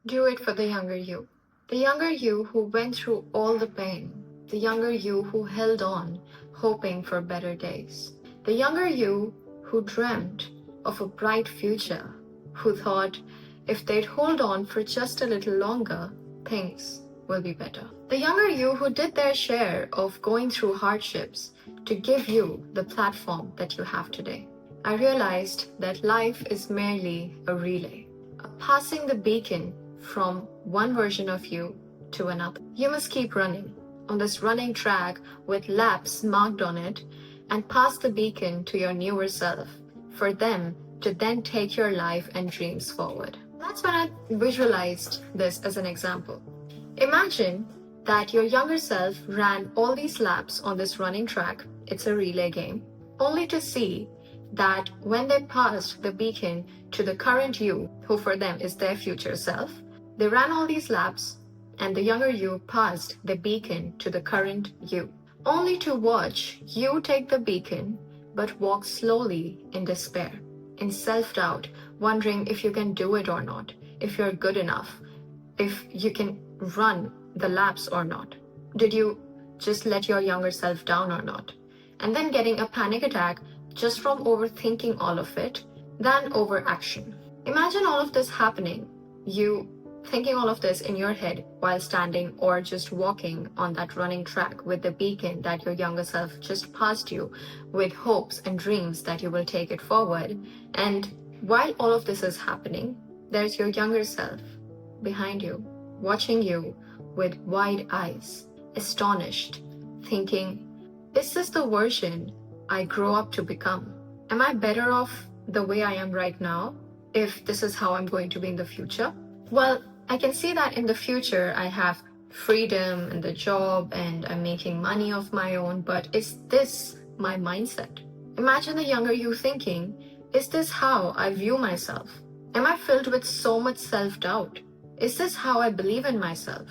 Do it for the younger you. The younger you who went through all the pain. The younger you who held on, hoping for better days. The younger you who dreamt of a bright future, who thought if they'd hold on for just a little longer, things will be better. The younger you who did their share of going through hardships to give you the platform that you have today. I realized that life is merely a relay, passing the beacon from one version of you to another. You must keep running on this running track with laps marked on it and pass the beacon to your newer self for them to then take your life and dreams forward. That's when I visualized this as an example. Imagine that your younger self ran all these laps on this running track, it's a relay game, only to see that when they passed the beacon to the current you, who for them is their future self, they ran all these laps and the younger you passed the beacon to the current you, only to watch you take the beacon but walk slowly in despair, in self-doubt, wondering if you can do it or not, if you're good enough, if you can run the laps or not. Did you just let your younger self down or not? And then getting a panic attack just from overthinking all of it, than over action. Imagine all of this happening, you thinking all of this in your head while standing or just walking on that running track with the beacon that your younger self just passed you, with hopes and dreams that you will take it forward. And while all of this is happening, there's your younger self behind you, watching you with wide eyes, astonished, thinking, is this the version I grow up to become? Am I better off the way I am right now if this is how I'm going to be in the future? Well, I can see that in the future I have freedom and the job and I'm making money of my own, but is this my mindset? Imagine the younger you thinking, is this how I view myself? Am I filled with so much self-doubt? Is this how I believe in myself?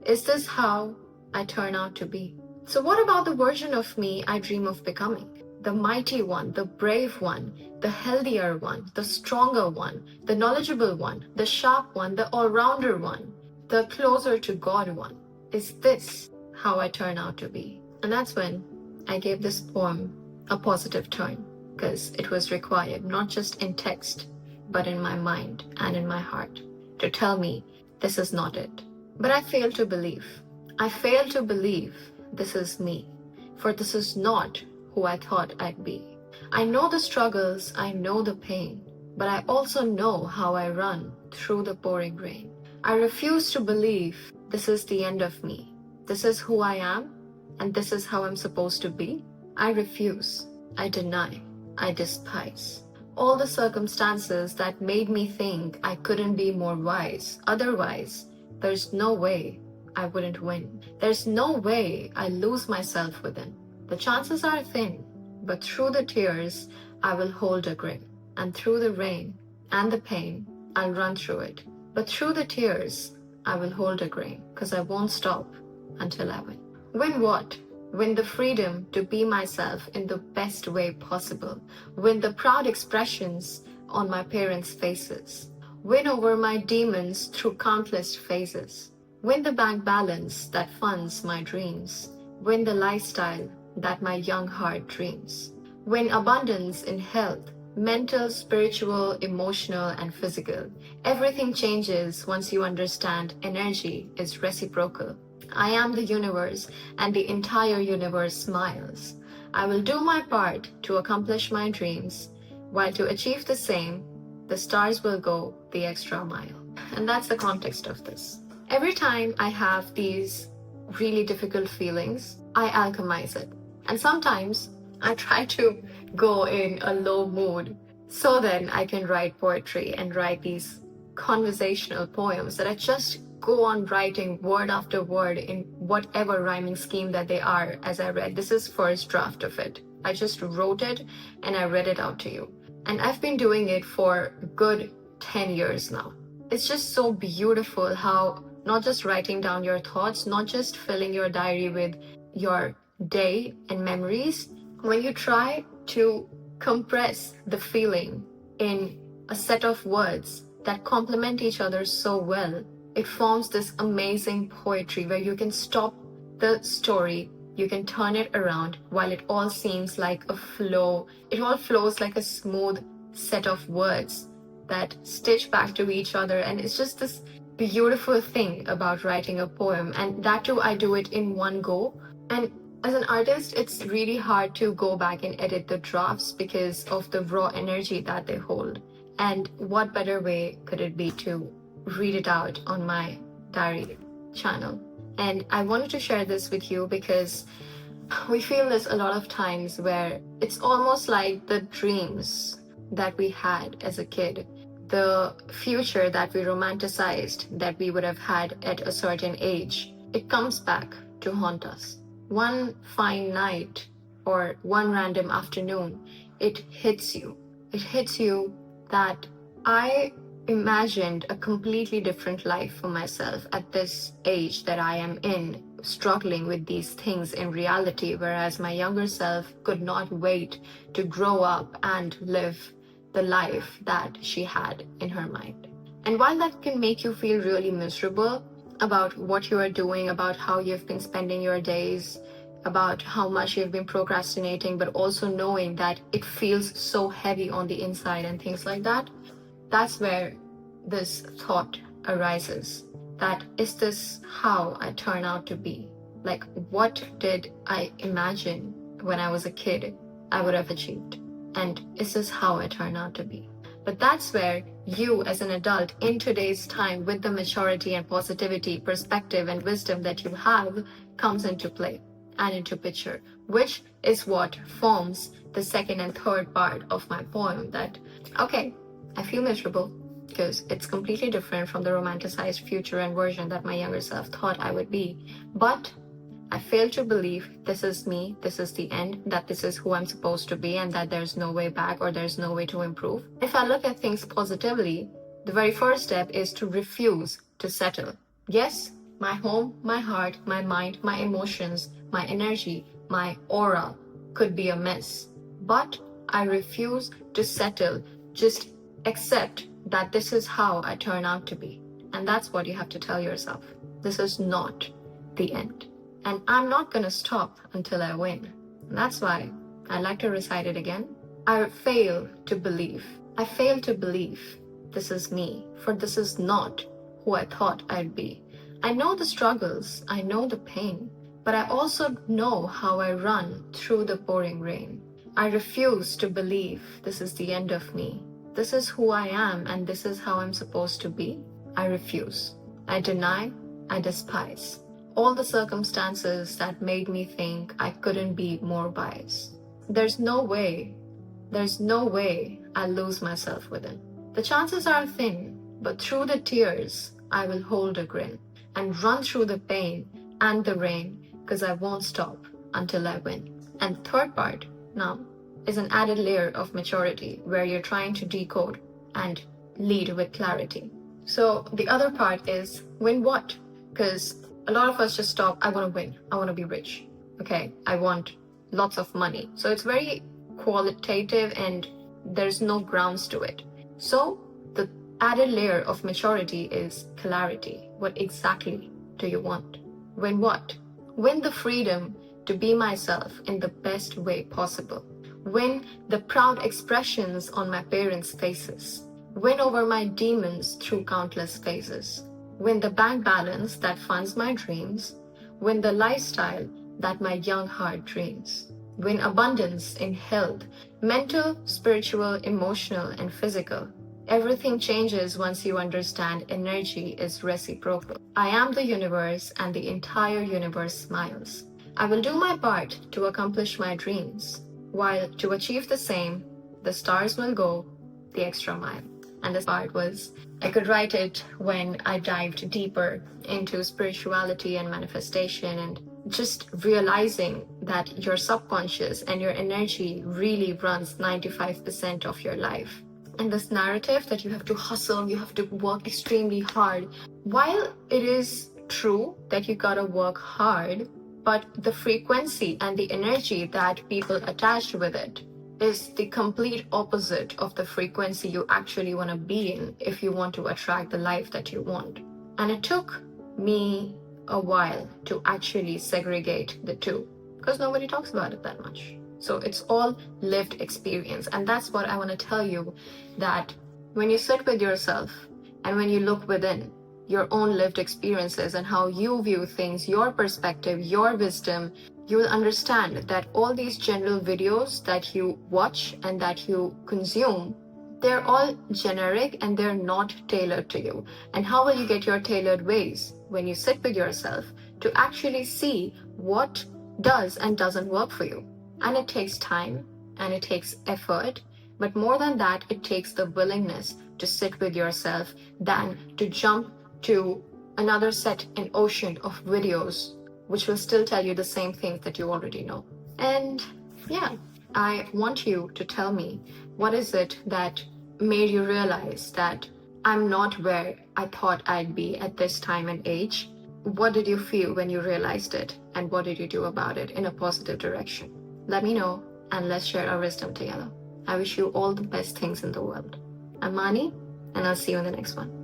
Is this how I turn out to be? So what about the version of me I dream of becoming? The mighty one, the brave one, the healthier one, the stronger one, the knowledgeable one, the sharp one, the all-rounder one, the closer to God one. Is this how I turn out to be? And that's when I gave this poem a positive turn, because it was required not just in text, but in my mind and in my heart to tell me this is not it. But I failed to believe. I failed to believe this is me, for this is not who I thought I'd be. I know the struggles, I know the pain, but I also know how I run through the pouring rain. I refuse to believe this is the end of me. This is who I am, and this is how I'm supposed to be. I refuse, I deny, I despise all the circumstances that made me think I couldn't be more wise. Otherwise, there's no way I wouldn't win. There's no way I lose myself within. The chances are thin, but through the tears, I will hold a grin. And through the rain and the pain, I'll run through it. But through the tears, I will hold a grin, because I won't stop until I win. Win what? Win the freedom to be myself in the best way possible. Win the proud expressions on my parents' faces. Win over my demons through countless phases. Win the bank balance that funds my dreams. Win the lifestyle that my young heart dreams. Win abundance in health, mental, spiritual, emotional, and physical. Everything changes once you understand energy is reciprocal. I am the universe, and the entire universe smiles. I will do my part to accomplish my dreams, while to achieve the same, the stars will go the extra mile. And that's the context of this. Every time I have these really difficult feelings, I alchemize it. And sometimes I try to go in a low mood so then I can write poetry and write these conversational poems that I just go on writing word after word in whatever rhyming scheme that they are as I read. This is first draft of it. I just wrote it and I read it out to you. And I've been doing it for a good 10 years now. It's just so beautiful how not just writing down your thoughts, not just filling your diary with your day and memories, when you try to compress the feeling in a set of words that complement each other so well, it forms this amazing poetry where you can stop the story, you can turn it around while it all seems like a flow. It all flows like a smooth set of words that stitch back to each other. And it's just this beautiful thing about writing a poem. And that too, I do it in one go. And as an artist, it's really hard to go back and edit the drafts because of the raw energy that they hold. And what better way could it be to read it out on my diary channel? And I wanted to share this with you because we feel this a lot of times where it's almost like the dreams that we had as a kid, the future that we romanticized that we would have had at a certain age, it comes back to haunt us. One fine night or one random afternoon, it hits you. It hits you that I imagined a completely different life for myself at this age that I am in, struggling with these things in reality, whereas my younger self could not wait to grow up and live the life that she had in her mind. And while that can make you feel really miserable about what you are doing, about how you've been spending your days, about how much you've been procrastinating, but also knowing that it feels so heavy on the inside and things like that, that's where this thought arises. That is this how I turn out to be? Like, what did I imagine when I was a kid I would have achieved? And is this how I turn out to be? But that's where you as an adult in today's time, with the maturity and positivity, perspective and wisdom that you have, comes into play and into picture, which is what forms the second and third part of my poem. That, okay, I feel miserable because it's completely different from the romanticized future and version that my younger self thought I would be. But I fail to believe this is me, this is the end, that this is who I'm supposed to be, and that there's no way back or there's no way to improve. If I look at things positively, the very first step is to refuse to settle. Yes, my home, my heart, my mind, my emotions, my energy, my aura could be a mess. But I refuse to settle. Just accept that this is how I turn out to be. And that's what you have to tell yourself. This is not the end. And I'm not going to stop until I win. And that's why I like to recite it again. I fail to believe. I fail to believe this is me, for this is not who I thought I'd be. I know the struggles, I know the pain, but I also know how I run through the pouring rain. I refuse to believe this is the end of me. This is who I am and this is how I'm supposed to be. I refuse. I deny. I despise all the circumstances that made me think I couldn't be more biased. There's no way I'll lose myself within. The chances are thin, but through the tears, I will hold a grin and run through the pain and the rain, because I won't stop until I win. And third part now is an added layer of maturity where you're trying to decode and lead with clarity. So the other part is win what? Because a lot of us just stop, I want to win, I want to be rich, okay, I want lots of money. So it's very qualitative and there's no grounds to it. So the added layer of maturity is clarity. What exactly do you want? Win what? Win the freedom to be myself in the best way possible. Win the proud expressions on my parents' faces. Win over my demons through countless phases. Win the bank balance that funds my dreams. Win the lifestyle that my young heart dreams. Win abundance in health, mental, spiritual, emotional, and physical. Everything changes once you understand energy is reciprocal. I am the universe and the entire universe smiles. I will do my part to accomplish my dreams, while to achieve the same, the stars will go the extra mile. And this part was, I could write it when I dived deeper into spirituality and manifestation and just realizing that your subconscious and your energy really runs 95% of your life. And this narrative that you have to hustle, you have to work extremely hard, while it is true that you gotta work hard, but the frequency and the energy that people attach with it is the complete opposite of the frequency you actually want to be in if you want to attract the life that you want. And it took me a while to actually segregate the two because nobody talks about it that much. So it's all lived experience. And that's what I want to tell you, that when you sit with yourself and when you look within your own lived experiences and how you view things, your perspective, your wisdom, you will understand that all these general videos that you watch and that you consume, they're all generic and they're not tailored to you. And how will you get your tailored ways? When you sit with yourself to actually see what does and doesn't work for you. And it takes time and it takes effort, but more than that, it takes the willingness to sit with yourself than to jump to another set and ocean of videos which will still tell you the same things that you already know. And yeah, I want you to tell me, what is it that made you realize that I'm not where I thought I'd be at this time and age? What did you feel when you realized it? And what did you do about it in a positive direction? Let me know and let's share our wisdom together. I wish you all the best things in the world. I'm Mani, and I'll see you in the next one.